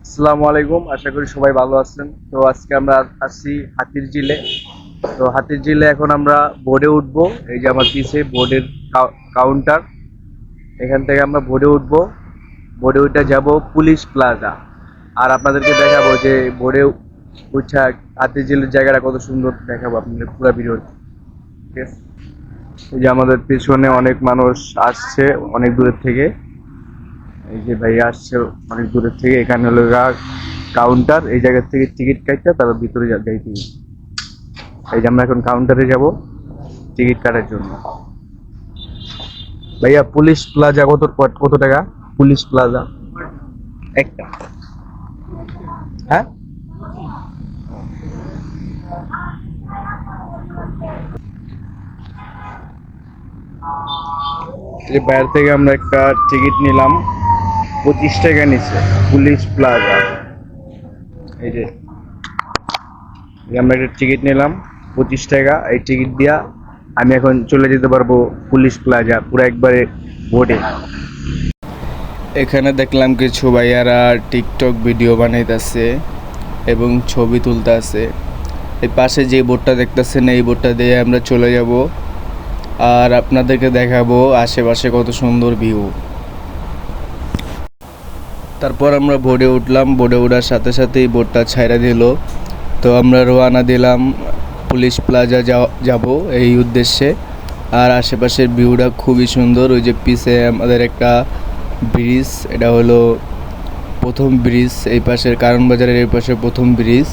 আসসালামু আলাইকুম, আশা করি সবাই ভালো আছেন। তো আজকে আমরা আসছি হাতির ঝিলে। তো হাতির ঝিলে এখন আমরা বোর্ডে উঠবো। এই যে আমার পিছে বোর্ডের কাউন্টার, এখান থেকে আমরা বোর্ডে উঠবো। বোর্ডে উঠে যাব পুলিশ প্লাজা। আর আপনাদেরকে দেখাবো যে বোর্ডে উঠা হাতির ঝিলের জায়গাটা কত সুন্দর দেখাবো আপনাদের পুরো ভিডিও। ঠিক আছে, এই যে আমাদের পেছনে অনেক মানুষ আসছে অনেক দূরের থেকে। এই যে ভাই আসছে অনেক দূরের থেকে। এখানে হলো কাউন্টার, এই জায়গা থেকে টিকিট কাটতে তারপর ভিতরে যাইতে হবে। এই যে আমরা এখন কাউন্টারে যাব টিকিট কাটার জন্য। ভাইয়া পুলিশ প্লাজা কত কত টাকা? পুলিশ প্লাজা একটা, হ্যাঁ? এই বাইরে থেকে আমরা একটা টিকিট নিলাম, 25 টাকা নিচ্ছে পুলিশ প্লাজা। এই যে আমরা একটা টিকিট নিলাম 25 টাকা। এই টিকিট দিয়া আমি এখন চলে যেতে পারবো পুলিশ প্লাজা পুরো একবারে বোর্ডে। এখানে দেখলাম কিছু ভাইয়ারা টিকটক ভিডিও বানাইতেছে এবং ছবি তুলতেছে। এই পাশে যে বোর্ডটা দেখতেছেন এই বোর্ডটা দিয়ে আমরা চলে যাব আর আপনাদেরকে দেখাবো আশেপাশে কত সুন্দর ভিউ। তারপর আমরা বোর্ডে উঠলাম, বোর্ডে ওঠার সাথে সাথেই বোর্ডটা ছাইড়া দিল। তো আমরা রওনা দিলাম পুলিশ প্লাজা যাব এই উদ্দেশ্যে। আর আশেপাশের ভিউটা খুবই সুন্দর। ওই যে পিছে আমাদের একটা ব্রিজ, এটা হলো প্রথম ব্রিজ এই পাশের, কারণ বাজারের এই পাশে প্রথম ব্রিজ।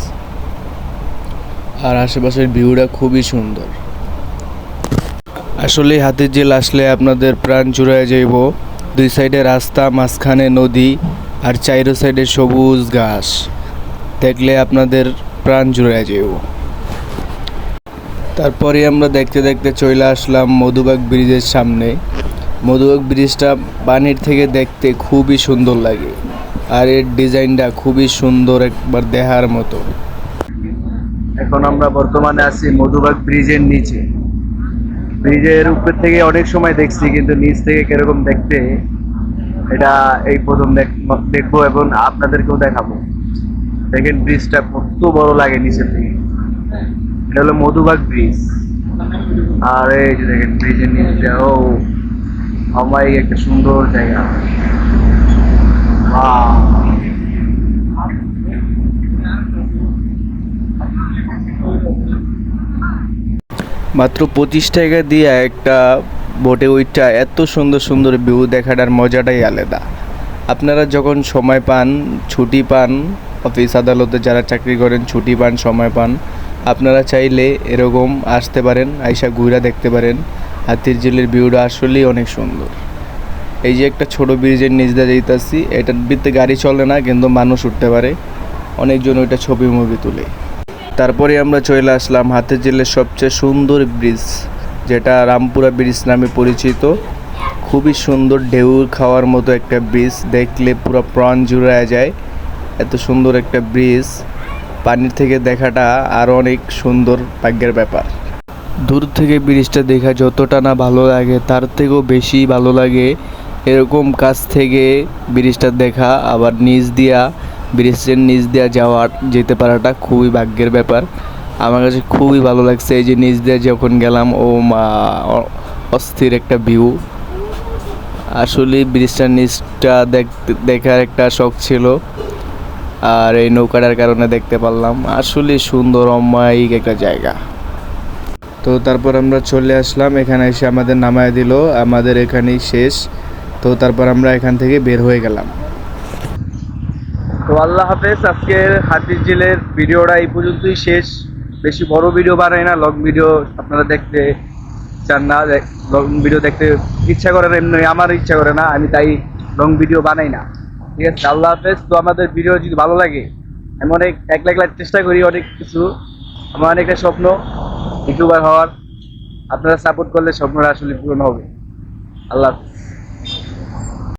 আর আশেপাশের ভিউটা খুবই সুন্দর। আসলে হাতির ঝিল আসলে আপনাদের প্রাণ জুড়ায় যাইব। দুই সাইডে রাস্তা, মাঝখানে নদী, আর চাইরো সাইডে সবুজ ঘাস দেখলে আপনাদের প্রাণ জুড়ায় যাইব। তারপরে আমরা দেখতে দেখতে চলে আসলাম মধুবাগ ব্রিজের সামনে। মধুবাগ ব্রিজটা পানির থেকে দেখতে খুবই সুন্দর লাগে, আর এর ডিজাইনটা খুবই সুন্দর, একবার দেখার মতো। এখন আমরা বর্তমানে আছি মধুবাগ ব্রিজের নিচে। ব্রিজের উপর থেকে অনেক সময় দেখছি, কিন্তু নিচ থেকে কিরকম দেখতে এটা এই প্রথম দেখবো এবং আপনাদেরকেও দেখাবো। দেখেন ব্রিজটা কত বড় লাগে নিচের থেকে। এটা হলো মধুবাগ ব্রিজ। আর এই যে দেখেন ব্রিজের নিচে ও আমায় একটা সুন্দর জায়গা। মাত্র 25 টাকা দিয়ে একটা বোটে ওইটা এত সুন্দর সুন্দর ভিউ দেখাটার মজাটাই আলাদা। আপনারা যখন সময় পান, ছুটি পান, অফিস আদালতে যারা চাকরি করেন ছুটি পান, সময় পান, আপনারা চাইলে এরকম আসতে পারেন, আইসা ঘুরা দেখতে পারেন। হাতির ঝিলের ভিউটা আসলেই অনেক সুন্দর। এই যে একটা ছোট ব্রিজের নিচ দিয়ে যাইতাছি, এটার ভিতরে গাড়ি চলে না কিন্তু মানুষ উঠতে পারে। অনেকজন ওইটা ছবি মুভি তুলে। তারপরে আমরা চলে আসলাম হাতির ঝিলের সবচেয়ে সুন্দর ব্রিজ, যেটা রামপুরা ব্রিজ নামে পরিচিত। খুবই সুন্দর, ঢেউ খাওয়ার মতো একটা ব্রিজ, দেখলে পুরো প্রাণ জুড়ায় যায়। এত সুন্দর একটা ব্রিজ পানির থেকে দেখাটা আরও অনেক সুন্দর, ভাগ্যের ব্যাপার। দূর থেকে ব্রিজটা দেখা যতটা না ভালো লাগে, তার থেকেও বেশি ভালো লাগে এরকম কাছ থেকে ব্রিজটা দেখা। আবার ব্রিজের নিচ দিয়া যেতে পারাটা খুবই ভাগ্যের ব্যাপার। আমার কাছে খুবই ভালো লাগছে। এই যে নিচ দিয়ে যখন গেলাম, ও মা, অস্থির একটা ভিউ। আসলে ব্রিজটার নিচটা দেখার একটা শখ ছিল, আর এই নৌকাটার কারণে দেখতে পারলাম। আসলে সুন্দর অমায়িক একটা জায়গা। তো তারপর আমরা চলে আসলাম, এখানে এসে আমাদের নামায় দিল, আমাদের এখানেই শেষ। তো তারপর আমরা এখান থেকে বের হয়ে গেলাম। তো আল্লাহ হাফেজ। আজকের হাতির ঝিলের ভিডিওটা এই পর্যন্তই শেষ। বেশি বড় ভিডিও বানাই না, লং ভিডিও আপনারা দেখতে চান না, লং ভিডিও দেখতে ইচ্ছা করে না, এমনি আমার ইচ্ছা করে না, আমি তাই লং ভিডিও বানাই না। ঠিক আছে, আল্লাহ হাফেজ। তো আমাদের ভিডিও যদি ভালো লাগে, আমি এক লাখ চেষ্টা করি অনেক কিছু। আমার অনেকটা স্বপ্ন ইউটিউবার হওয়ার। আপনারা সাপোর্ট করলে স্বপ্নটা আসলে পূরণ হবে। আল্লাহ হাফেজ।